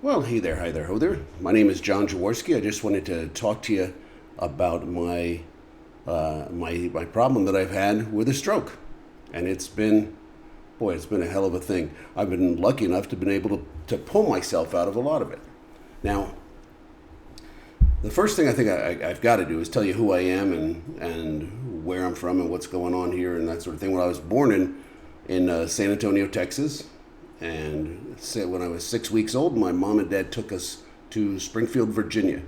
Well, hey there, hi there, ho there. My name is John Jaworski. I just wanted to talk to you about my problem that I've had with a stroke, and it's been a hell of a thing. I've been lucky enough to have been able to pull myself out of a lot of it. Now, the first thing I think I've got to do is tell you who I am and where I'm from and what's going on here and that sort of thing. Well, I was born in San Antonio, Texas, and when I was 6 weeks old, my mom and dad took us to Springfield, Virginia,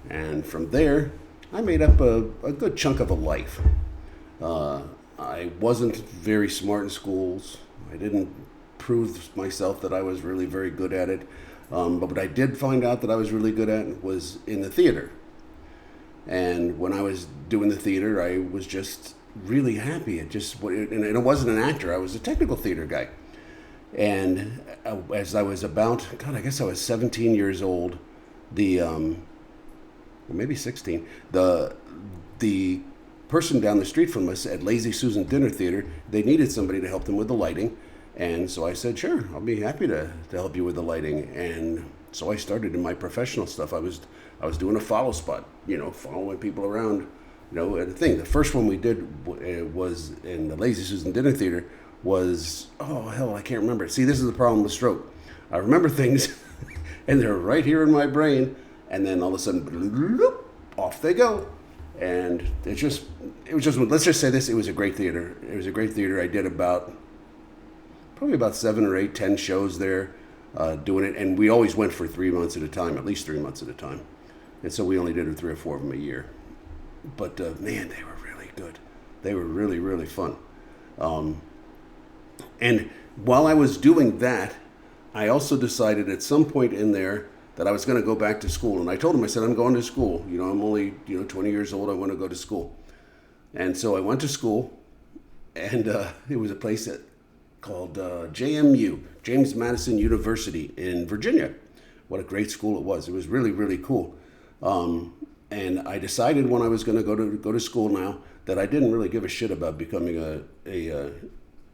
and from there, I made up a good chunk of a life. I wasn't very smart in schools. I didn't prove myself that I was really very good at it. But what I did find out that I was really good at was in the theater. And when I was doing the theater, I was just really happy. And it wasn't an actor. I was a technical theater guy. And as I was about, God, I guess I was 17 years old, or maybe 16, the person down the street from us at Lazy Susan Dinner Theater, they needed somebody to help them with the lighting. And so I said, sure, I'll be happy to help you with the lighting. And so I started in my professional stuff. I was doing a follow spot, following people around, at a thing. The first one we did was in the Lazy Susan Dinner Theater was, oh hell, I can't remember. See, this is the problem with stroke. I remember things, and they're right here in my brain, and then all of a sudden, bloop, off they go. And it was just, let's just say this, it was a great theater. It was a great theater. I did probably about 7 or 8, 10 shows there, doing it. And we always went for 3 months at a time, at least 3 months at a time. And so we only did 3 or 4 of them a year. But man, they were really good. They were really, really fun. And while I was doing that, I also decided at some point in there that I was going to go back to school. And I told him, I said, I'm going to school. I'm only, 20 years old. I want to go to school. And so I went to school, and it was a place called JMU, James Madison University in Virginia. What a great school it was. It was really, really cool. And I decided when I was going to go to school now that I didn't really give a shit about becoming a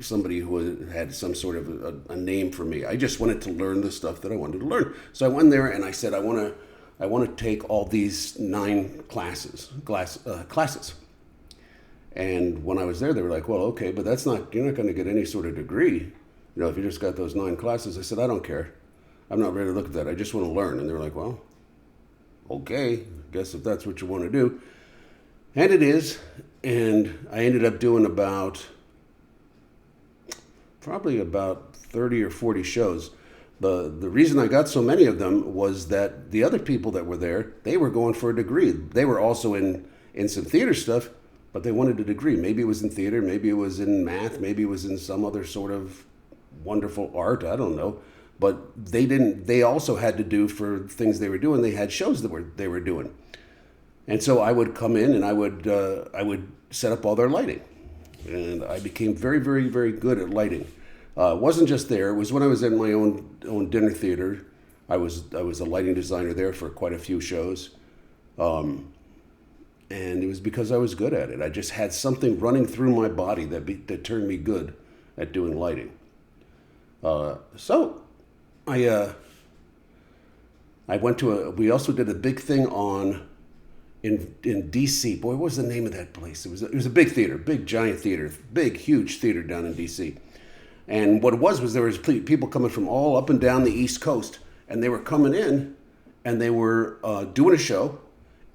somebody who had some sort of a name for me. I just wanted to learn the stuff that I wanted to learn. So I went there and I said, I want to take all these 9 classes. And when I was there, they were like, well, okay, but you're not going to get any sort of degree, if you just got those 9 classes. I said, I don't care. I'm not ready to look at that. I just want to learn. And they were like, well, okay, I guess if that's what you want to do. And it is. And I ended up doing probably about 30 or 40 shows. The reason I got so many of them was that the other people that were there, they were going for a degree. They were also in some theater stuff, but they wanted a degree. Maybe it was in theater, maybe it was in math, maybe it was in some other sort of wonderful art, I don't know. But they also had to do for things they were doing, they had shows they were doing. And so I would come in and I would set up all their lighting. And I became very, very, very good at lighting. It wasn't just there. It was when I was in my own dinner theater. I was a lighting designer there for quite a few shows, and it was because I was good at it. I just had something running through my body that turned me good at doing lighting. So I went to we also did a big thing in D.C. Boy, what was the name of that place? It was a big theater, big giant theater, big huge theater down in D.C. And what it was there was people coming from all up and down the East Coast, and they were coming in, and they were doing a show,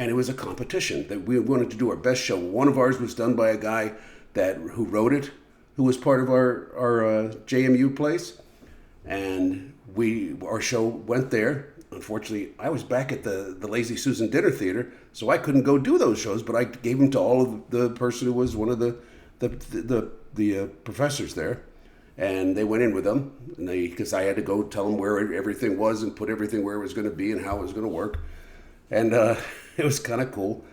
and it was a competition that we wanted to do our best show. One of ours was done by a guy who wrote it, who was part of our JMU place, and our show went there. Unfortunately, I was back at the Lazy Susan Dinner Theater, so I couldn't go do those shows. But I gave them to all of the person who was one of the professors there, and they went in with them. And because I had to go tell them where everything was and put everything where it was going to be and how it was going to work, and it was kind of cool.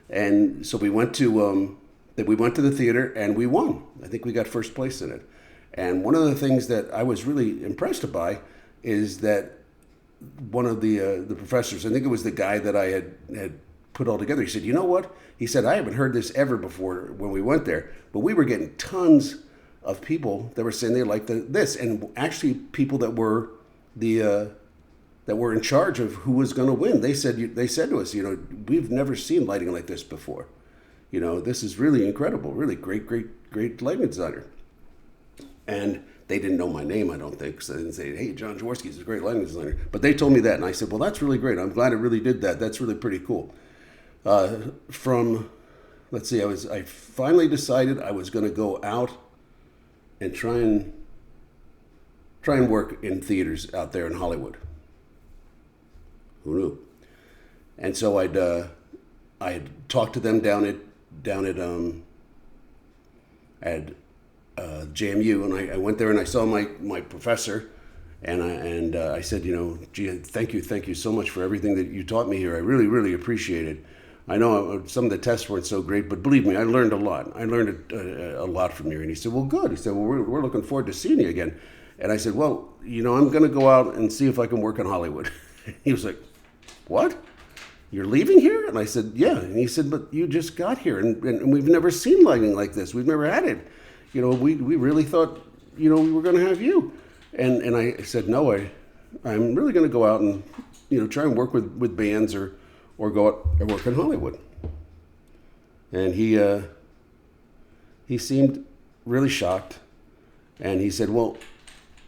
And so we went to the theater and we won. I think we got first place in it. And one of the things that I was really impressed by is that one of the professors, I think it was the guy that I had put all together, he said, you know what? He said, I haven't heard this ever before when we went there, but we were getting tons of people that were saying they liked this. And actually people that were the that were in charge of who was going to win. They said to us, you know, we've never seen lighting like this before. You know, this is really incredible, really great lighting designer. And they didn't know my name, I don't think, so they didn't say, hey, John Jaworski is a great lighting designer. But they told me that, and I said, well, that's really great. I'm glad it really did that. That's really pretty cool. Let's see, I finally decided I was going to go out and try and work in theaters out there in Hollywood. Who knew? And so I had talked to them down at JMU, and I went there and I saw my professor, and I said, you know, gee, thank you so much for everything that you taught me here. I really appreciate it. I know some of the tests weren't so great, but believe me, I learned a lot. I learned a lot from you. And he said, well, good. He said, well, we're looking forward to seeing you again. And I said, well, you know, I'm going to go out and see if I can work in Hollywood. He was like, what? You're leaving here? And I said, yeah. And he said, but you just got here, and we've never seen lighting like this. We've never had it. You know, we really thought, you know, we were going to have you. And I said, no, I'm really going to go out and, you know, try and work with bands or go out and work in Hollywood. And he seemed really shocked. And he said, well,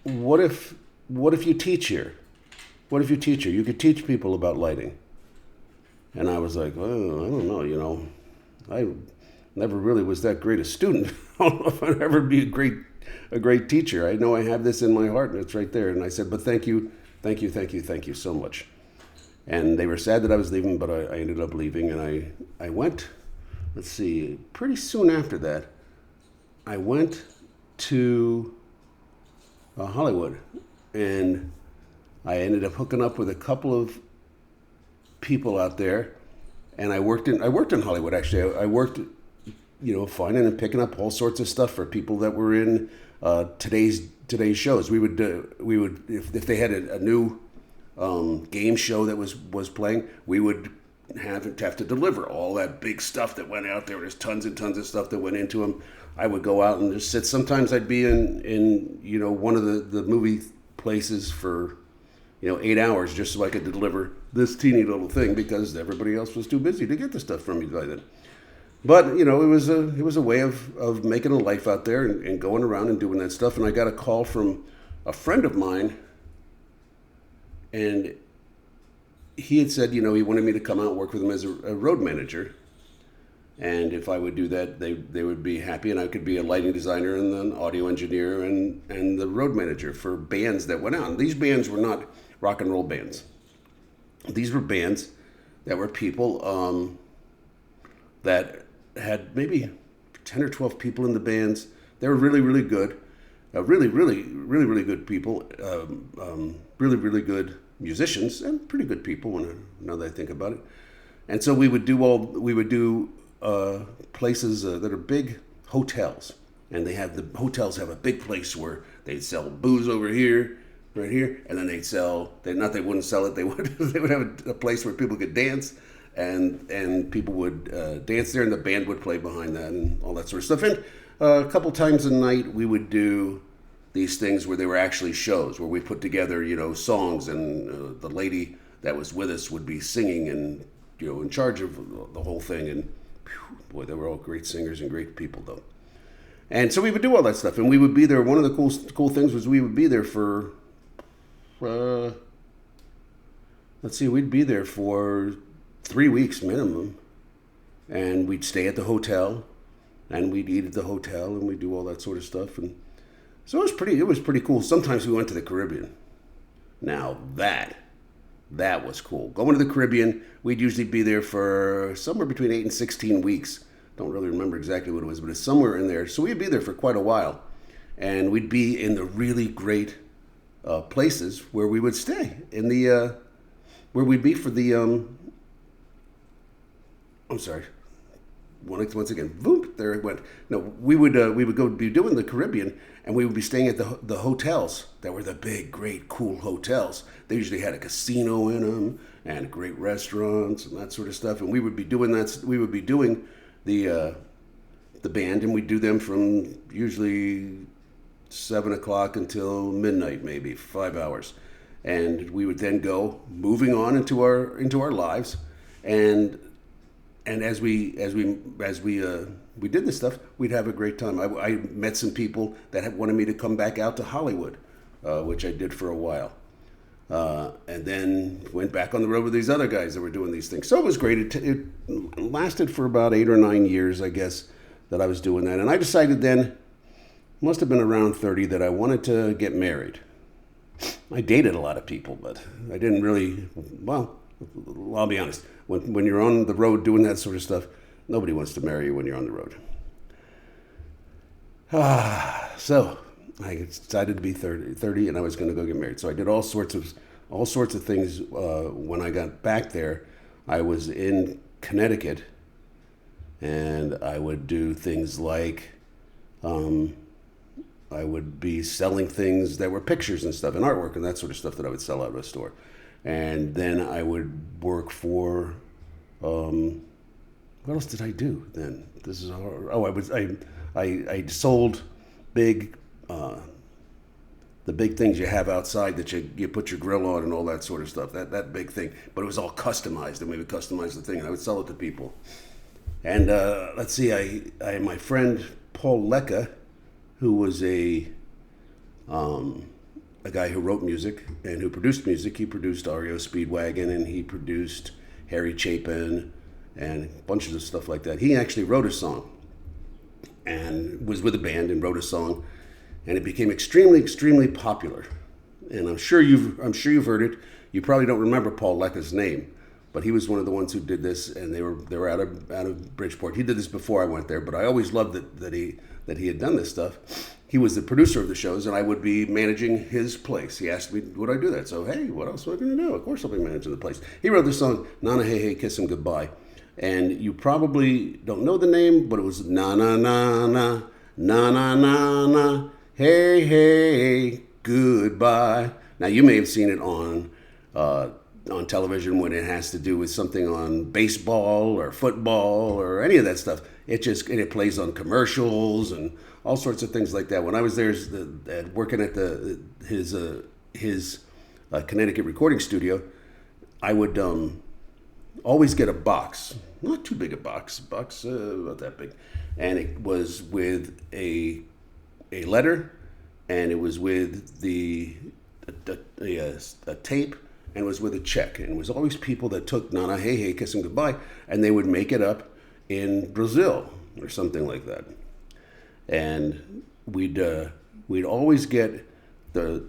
what if you teach here? What if you teach here? You could teach people about lighting. And I was like, well, I don't know, you know. I never really was that great a student. I don't know if I'd ever be a great teacher. I know I have this in my heart, and it's right there. And I said, but thank you so much. And they were sad that I was leaving, but I ended up leaving, and I went, let's see, pretty soon after that, I went to Hollywood, and I ended up hooking up with a couple of people out there, and I worked in Hollywood, actually. I worked, you know, finding and picking up all sorts of stuff for people that were in today's shows. We would if they had a new game show that was playing, we would have to deliver all that big stuff that went out there. There's tons and tons of stuff that went into them. I would go out and just sit. Sometimes I'd be in you know, one of the movie places for, you know, 8 hours just so I could deliver this teeny little thing because everybody else was too busy to get the stuff from me by then. But, you know, it was a way of making a life out there and going around and doing that stuff. And I got a call from a friend of mine, and he had said, you know, he wanted me to come out and work with him as a road manager. And if I would do that, they would be happy, and I could be a lighting designer and an audio engineer and the road manager for bands that went out. And these bands were not rock and roll bands. These were bands that were people that had maybe 10 or 12 people in the bands. They were really good, really good people, really good musicians, and pretty good people now that I think about it. And so we would do places that are big hotels, and the hotels have a big place where they'd sell booze over here, right here, and then they wouldn't sell it. They would have a place where people could dance, and people would dance there, and the band would play behind that and all that sort of stuff. And a couple times a night we would do these things where they were actually shows where we put together, you know, songs, and the lady that was with us would be singing and, you know, in charge of the whole thing. And boy, they were all great singers and great people, though. And so we would do all that stuff, and we would be there. One of the cool things was we would be there for, we'd be there for 3 weeks minimum, and we'd stay at the hotel, and we'd eat at the hotel, and we'd do all that sort of stuff. And so it was pretty cool. Sometimes we went to the Caribbean. Now that was cool. Going to the Caribbean, we'd usually be there for somewhere between 8 and 16 weeks. Don't really remember exactly what it was, but it's somewhere in there. So we'd be there for quite a while. And we'd be in the really great places where we would stay. In the, where we'd be for the, I'm sorry. Once again, voop, there it went. No, we would go be doing the Caribbean, and we would be staying at the hotels that were the big, great, cool hotels. They usually had a casino in them and great restaurants and that sort of stuff. And we would be doing that. We would be doing the band, and we'd do them from usually 7 o'clock until midnight, maybe 5 hours. and we would then go moving on into our lives, and as we did this stuff, we'd have a great time. I met some people that wanted me to come back out to Hollywood, which I did for a while. And then went back on the road with these other guys that were doing these things. So it was great. It lasted for about 8 or 9 years, I guess, that I was doing that. And I decided then, must have been around 30, that I wanted to get married. I dated a lot of people, but I didn't really, well, I'll be honest. When you're on the road doing that sort of stuff, nobody wants to marry you when you're on the road. So I decided to be 30, and I was going to go get married. So I did all sorts of things. When I got back there, I was in Connecticut, and I would do things like I would be selling things that were pictures and stuff and artwork and that sort of stuff that I would sell out of a store. And then I would work for, what else did I do then? This is hard. Oh, I sold big, the big things you have outside that you put your grill on and all that sort of stuff, that big thing. But it was all customized, and we would customize the thing, and I would sell it to people. And let's see, I my friend Paul Lecca, who was a guy who wrote music and who produced music. He produced REO Speedwagon, and he produced Harry Chapin and bunches of stuff like that. He actually wrote a song and was with a band and wrote a song, and it became extremely, extremely popular. And I'm sure you've heard it. You probably don't remember Paul Lecca's name, but he was one of the ones who did this, and they were out of Bridgeport. He did this before I went there, but I always loved that he had done this stuff. He was the producer of the shows, and I would be managing his place. He asked me, would I do that? So, hey, what else am I going to do? Of course I'll be managing the place. He wrote this song, Na Na Hey Hey Kiss 'Em Goodbye. And you probably don't know the name, but it was na na na na, na na na na, hey hey, goodbye. Now, you may have seen it on television when it has to do with something on baseball or football or any of that stuff. It plays on commercials and all sorts of things like that. When I was there working at his Connecticut recording studio, I would always get a box, not too big a box, about that big, and it was with a letter, and it was with a tape, and it was with a check, and it was always people that took Nana Hey Hey Kiss 'Em Goodbye, and they would make it up in Brazil or something like that. And we'd always get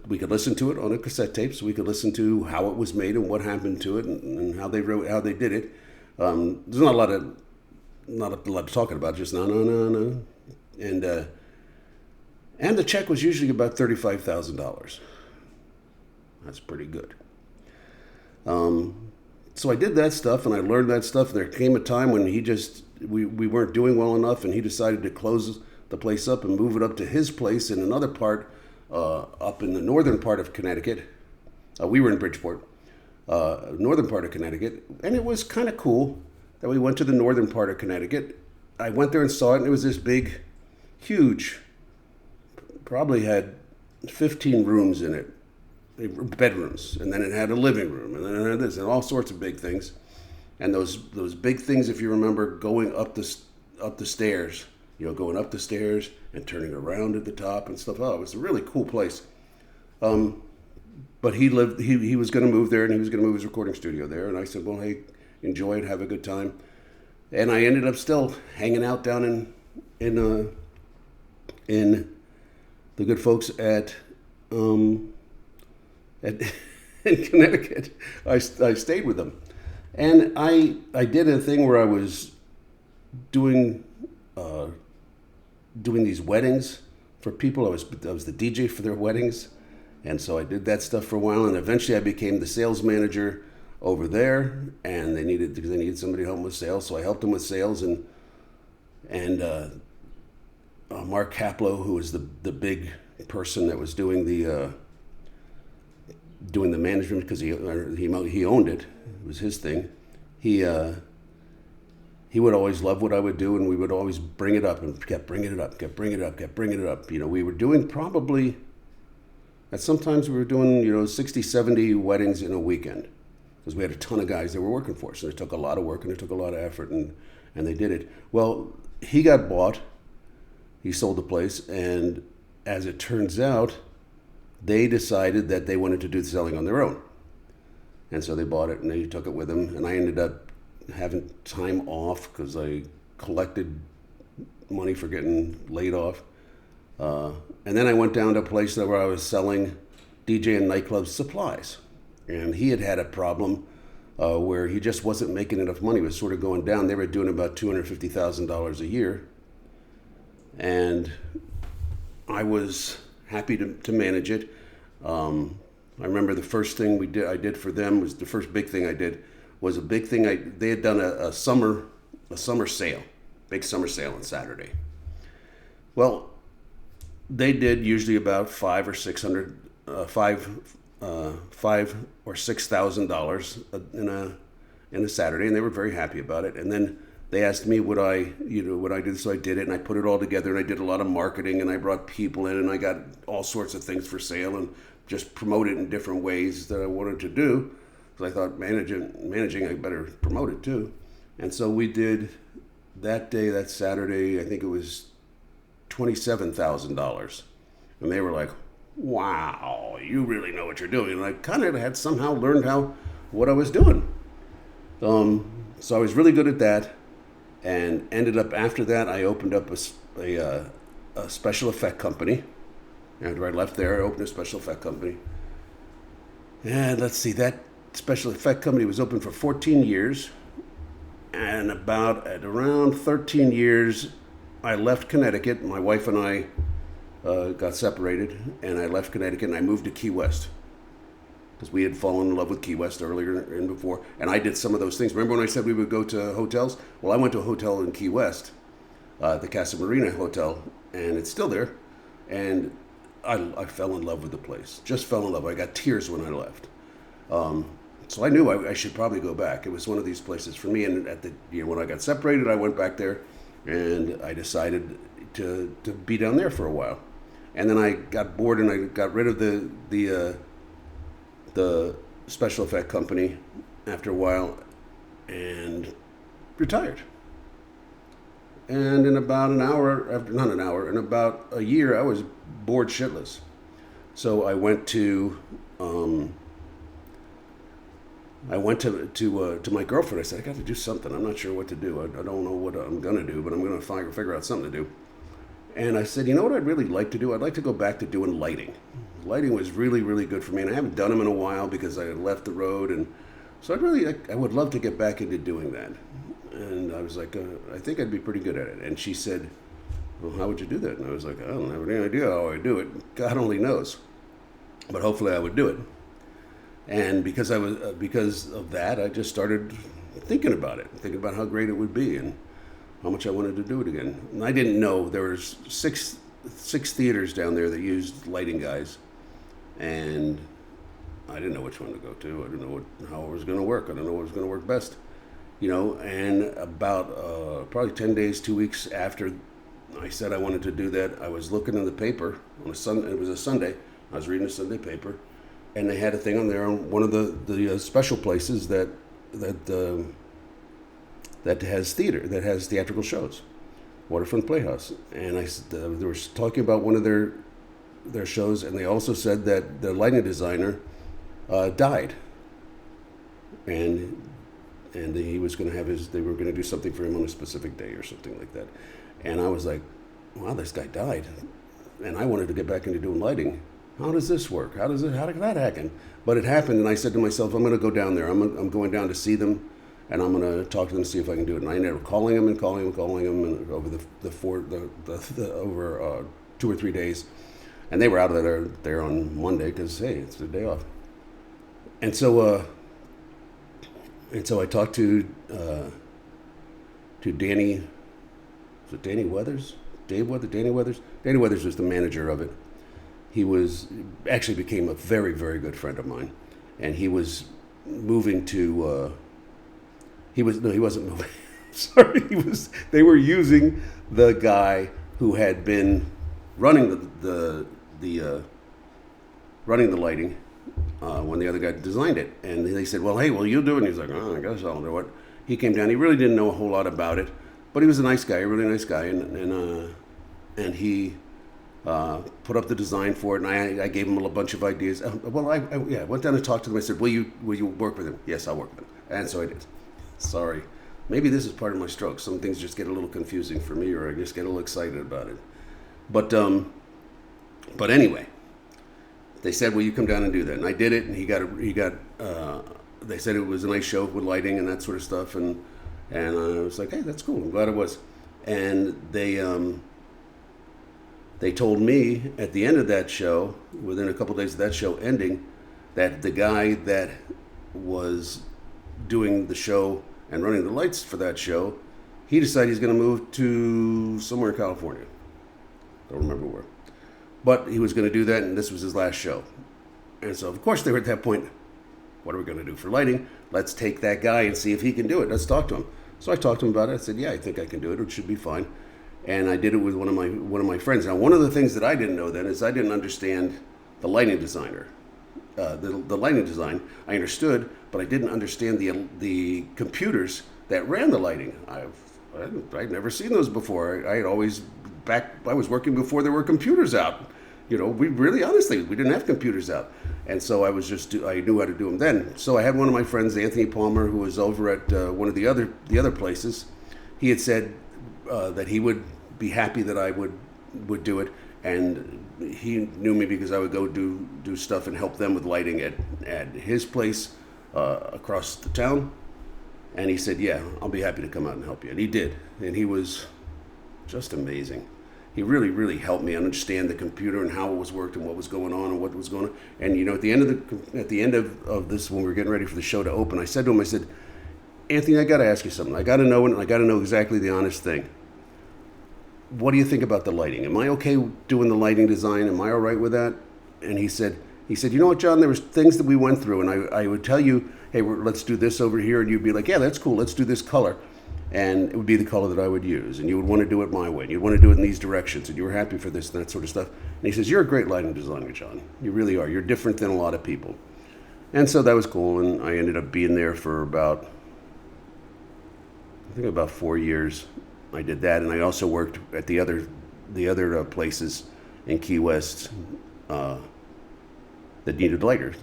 we could listen to it on a cassette tape, so we could listen to how it was made and what happened to it and how they did it. There's not a lot to talk about, just no. And the check was usually about $35,000. That's pretty good. So I did that stuff, and I learned that stuff. There came a time when we weren't doing well enough, and he decided to close the place up and move it up to his place in another part, up in the northern part of Connecticut. We were in Bridgeport, northern part of Connecticut, and it was kind of cool that we went to the northern part of Connecticut. I went there and saw it, and it was this big, huge, probably had 15 rooms in it, bedrooms, and then it had a living room, and then it had this, and all sorts of big things. And those big things, if you remember, going up the stairs, going up the stairs and turning around at the top and stuff. Oh, it was a really cool place. But he was going to move there, and he was going to move his recording studio there. And I said, well, hey, enjoy it, have a good time. And I ended up still hanging out down in the good folks at in Connecticut. I stayed with them, and I did a thing where I was doing these weddings for people. I was the DJ for their weddings, and so I did that stuff for a while, and eventually I became the sales manager over there, and they needed somebody to help them with sales, so I helped them with sales, and Mark Kaplow, who was the big person that was doing the management, because he owned it. It was his thing. He would always love what I would do, and we would always bring it up and kept bringing it up. We were doing probably And sometimes we were doing, 60, 70 weddings in a weekend because we had a ton of guys that were working for us. And it took a lot of work and it took a lot of effort, and they did it. Well, he got bought. He sold the place. And as it turns out, they decided that they wanted to do the selling on their own. And so they bought it and they took it with them. And I ended up having time off because I collected money for getting laid off. And then I went down to a place where I was selling DJ and nightclub supplies. And he had a problem where he just wasn't making enough money. It was sort of going down. They were doing about $250,000 a year. And I was happy to manage it. I remember the first thing I did for them was the first big thing I did was a big thing. They had done a summer sale, big summer sale on Saturday. Well, they did usually about $500 or $6,000 in a Saturday, and they were very happy about it. And then they asked me would I do this, so I did it, and I put it all together, and I did a lot of marketing, and I brought people in, and I got all sorts of things for sale, and just promote it in different ways that I wanted to do. Because I thought managing, I better promote it too. And so we did that day, that Saturday, I think it was $27,000. And they were like, wow, you really know what you're doing. And I kind of had somehow learned what I was doing. So I was really good at that, and ended up after that, I opened up a special effect company. After I left there, I opened a special effect company. And let's see, that special effect company was open for 14 years. And at around 13 years, I left Connecticut. My wife and I got separated, and I left Connecticut and I moved to Key West. Because we had fallen in love with Key West earlier and before. And I did some of those things. Remember when I said we would go to hotels? Well, I went to a hotel in Key West, the Casa Marina Hotel, and it's still there. And I fell in love with the place. Just fell in love. I got tears when I left. So I knew I should probably go back. It was one of these places for me. And when I got separated, I went back there, and I decided to be down there for a while. And then I got bored, and I got rid of the special effect company after a while, and retired. And in about in about a year, I was bored shitless. So I went to my girlfriend. I said, I got to do something. I'm not sure what to do. I don't know what I'm going to do, but I'm going to figure out something to do. And I said, you know what I'd really like to do? I'd like to go back to doing lighting. Lighting was really, really good for me, and I haven't done them in a while because I had left the road. And so I would love to get back into doing that. And I was like, I think I'd be pretty good at it. And she said, well, how would you do that? And I was like, I don't have any idea how I do it. God only knows. But hopefully I would do it. And because of that, I just started thinking about how great it would be and how much I wanted to do it again. And I didn't know there was six theaters down there that used lighting guys, and I didn't know which one to go to. I didn't know how it was going to work. I didn't know what was going to work best. And about probably 10 days, 2 weeks after I said I wanted to do that, I was looking in the paper on a Sunday. It was a Sunday. I was reading a Sunday paper, and they had a thing on there on one of the special places that has theater, that has theatrical shows, Waterfront Playhouse. And they were talking about one of their shows, and they also said that the lighting designer died, and he was going to they were going to do something for him on a specific day or something like that. And I was like, wow, this guy died, and I wanted to get back into doing lighting. How does this work? How did that happen? But it happened, and I said to myself, I'm going to go down there. I'm going down to see them, and I'm going to talk to them to see if I can do it. And I ended up calling them and over over 2 or 3 days, and they were out of there on Monday because hey, it's their day off. And so I talked to Danny. Was it Danny Weathers? Danny Weathers? Danny Weathers was the manager of it. He actually became a very, very good friend of mine, and he was moving to. He wasn't moving. Sorry, They were using the guy who had been running the running the lighting when the other guy designed it. And they said, well, hey, will you do it? And he's like, oh, I guess I'll do it. He came down. He really didn't know a whole lot about it, but he was a nice guy, a really nice guy. And he put up the design for it, and I gave him a bunch of ideas. I went down and talked to him. I said, will you work with him? Yes, I'll work with him. And so I did. Sorry. Maybe this is part of my stroke. Some things just get a little confusing for me, or I just get a little excited about it. But anyway, they said, "Will you come down and do that?" And I did it. And he got. They said it was a nice show with lighting and that sort of stuff. And I was like, "Hey, that's cool. I'm glad it was." And they told me at the end of that show, within a couple of days of that show ending, that the guy that was doing the show and running the lights for that show, he decided he's going to move to somewhere in California. Don't remember where. But he was going to do that, and this was his last show. And so, of course, they were at that point, what are we going to do for lighting? Let's take that guy and see if he can do it. Let's talk to him. So I talked to him about it. I said, yeah, I think I can do it. It should be fine. And I did it with one of my friends. Now, one of the things that I didn't know then is I didn't understand the lighting designer. The lighting design I understood, but I didn't understand the computers that ran the lighting. I'd never seen those before. I was working before there were computers out. We didn't have computers out, and so I knew how to do them then. So I had one of my friends, Anthony Palmer, who was over at one of the other places. He had said that he would be happy that I would do it. And he knew me because I would go do stuff and help them with lighting at his place across the town. And he said, yeah, I'll be happy to come out and help you. And he did. And he was just amazing. He really, really helped me understand the computer and how it was worked and what was going on and what was going on. And, at the end of this, when we were getting ready for the show to open, I said to him, Anthony, I got to ask you something. I got to know, and I got to know exactly the honest thing. What do you think about the lighting? Am I okay doing the lighting design? Am I all right with that? And he said, you know what, John, there was things that we went through, and I would tell you, hey, let's do this over here, and you'd be like, yeah, that's cool, let's do this color. And it would be the color that I would use, and you would want to do it my way, and you'd want to do it in these directions, and you were happy for this and that sort of stuff. And he says, you're a great lighting designer, John. You really are. You're different than a lot of people. And so that was cool, and I ended up being there for about 4 years. I did that, and I also worked at the other places in Key West that needed lighting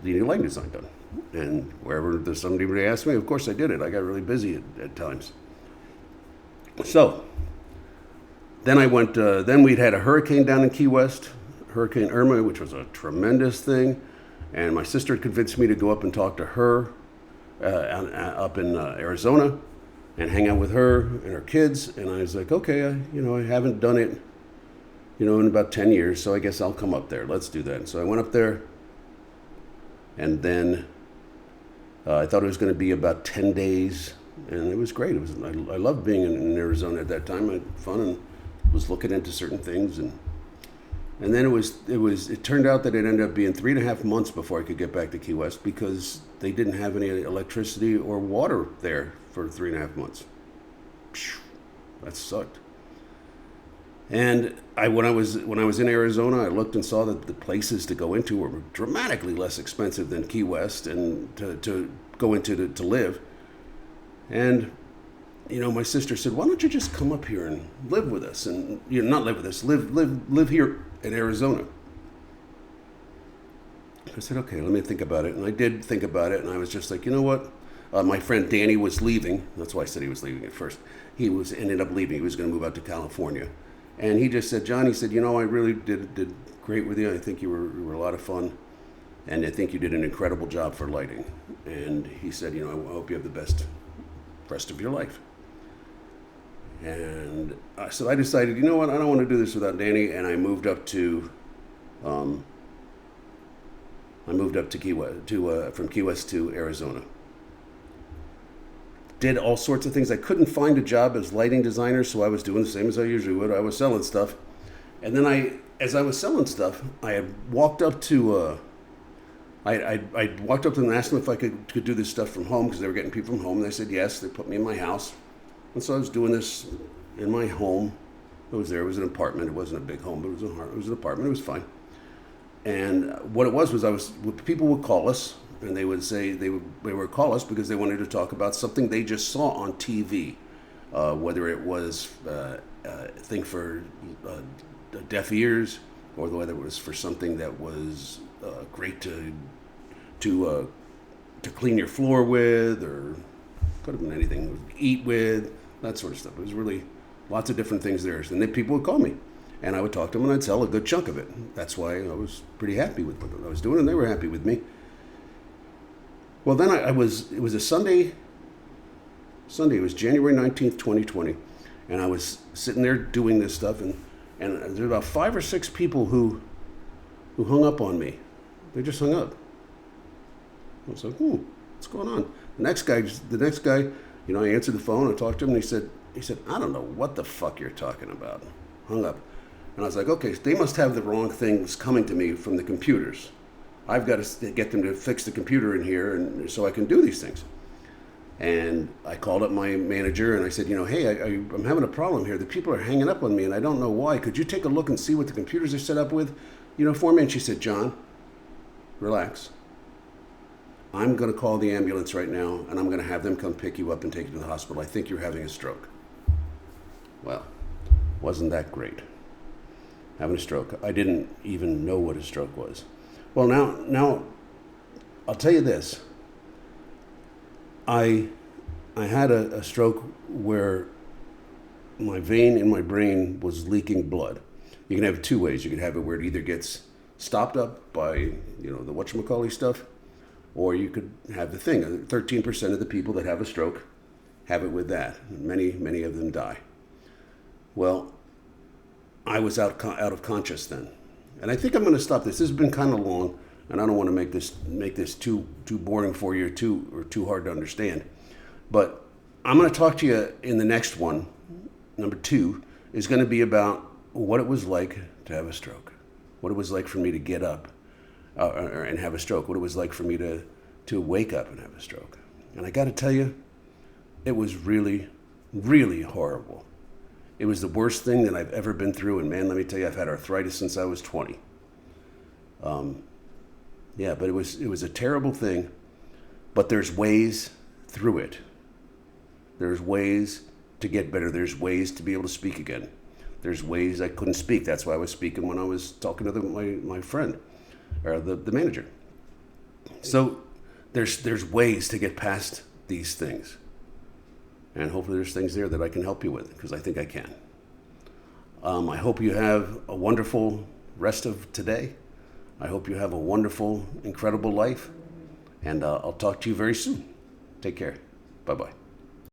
design done. And wherever somebody asked me, of course I did it. I got really busy at times. So then I went. Then we'd had a hurricane down in Key West, Hurricane Irma, which was a tremendous thing. And my sister convinced me to go up and talk to her up in Arizona, and hang out with her and her kids. And I was like, okay, I haven't done it, in about 10 years, so I guess I'll come up there. Let's do that. And so I went up there, and then I thought it was going to be about 10 days, and it was great. I loved being in Arizona at that time. I had fun and was looking into certain things, and then it turned out that it ended up being 3.5 months before I could get back to Key West because they didn't have any electricity or water there for 3.5 months. That sucked. And when I was in Arizona, I looked and saw that the places to go into were dramatically less expensive than Key West and to go into to live. And my sister said, why don't you just come up here and live with us? And not live with us, live here in Arizona. I said, okay, let me think about it. And I did think about it, and I was just like, you know what? My friend Danny was leaving. That's why I said he was leaving at first. He ended up leaving. He was going to move out to California. And he just said, John, he said, I really did great with you. I think you were a lot of fun. And I think you did an incredible job for lighting. And he said, I hope you have the best rest of your life. And so I decided, I don't want to do this without Danny. And I moved up to Key West, from Key West to Arizona. Did all sorts of things. I couldn't find a job as lighting designer, so I was doing the same as I usually would. I was selling stuff. And then as I was selling stuff, I had walked up to, I walked up to them and asked them if I could do this stuff from home because they were getting people from home. And they said yes. They put me in my house. And so I was doing this in my home. It was an apartment. It wasn't a big home, but it was an apartment. It was fine. And what it was people would call us, and they would say they would call us because they wanted to talk about something they just saw on TV, whether it was a thing for deaf ears, or whether it was for something that was great to clean your floor with, or could have been anything, eat with, that sort of stuff. It was really lots of different things there. And then people would call me, and I would talk to them, and I'd sell a good chunk of it. That's why I was pretty happy with what I was doing, and they were happy with me. Well, then it was a Sunday. It was January 19th, 2020, and I was sitting there doing this stuff, and there were about 5 or 6 people who hung up on me. They just hung up. I was like, what's going on? The next guy, I answered the phone, I talked to him, and he said, I don't know what the fuck you're talking about. Hung up. And I was like, okay, so they must have the wrong things coming to me from the computers. I've got to get them to fix the computer in here and so I can do these things. And I called up my manager and I said, hey, I'm having a problem here. The people are hanging up on me and I don't know why. Could you take a look and see what the computers are set up with, for me? And she said, John, relax. I'm going to call the ambulance right now and I'm going to have them come pick you up and take you to the hospital. I think you're having a stroke. Well, wasn't that great? Having a stroke. I didn't even know what a stroke was. Well, now, I'll tell you this. I had a stroke where my vein in my brain was leaking blood. You can have it 2 ways. You can have it where it either gets stopped up by, the whatchamacallit stuff, or you could have the thing. 13% of the people that have a stroke have it with that. Many, many of them die. Well, I was out of conscious then. And I think I'm going to stop this. This has been kind of long, and I don't want to make this too boring for you or too hard to understand. But I'm going to talk to you in the next one. Number 2 is going to be about what it was like to have a stroke, what it was like for me to get up and have a stroke, what it was like for me to wake up and have a stroke. And I got to tell you, it was really, really horrible. It was the worst thing that I've ever been through, and man, let me tell you, I've had arthritis since I was 20. But it was a terrible thing, but there's ways through it. There's ways to get better. There's ways to be able to speak again. There's ways I couldn't speak. That's why I was speaking when I was talking to my friend, or the manager. So there's ways to get past these things. And hopefully there's things there that I can help you with, because I think I can. I hope you have a wonderful rest of today. I hope you have a wonderful, incredible life. And I'll talk to you very soon. Take care. Bye-bye.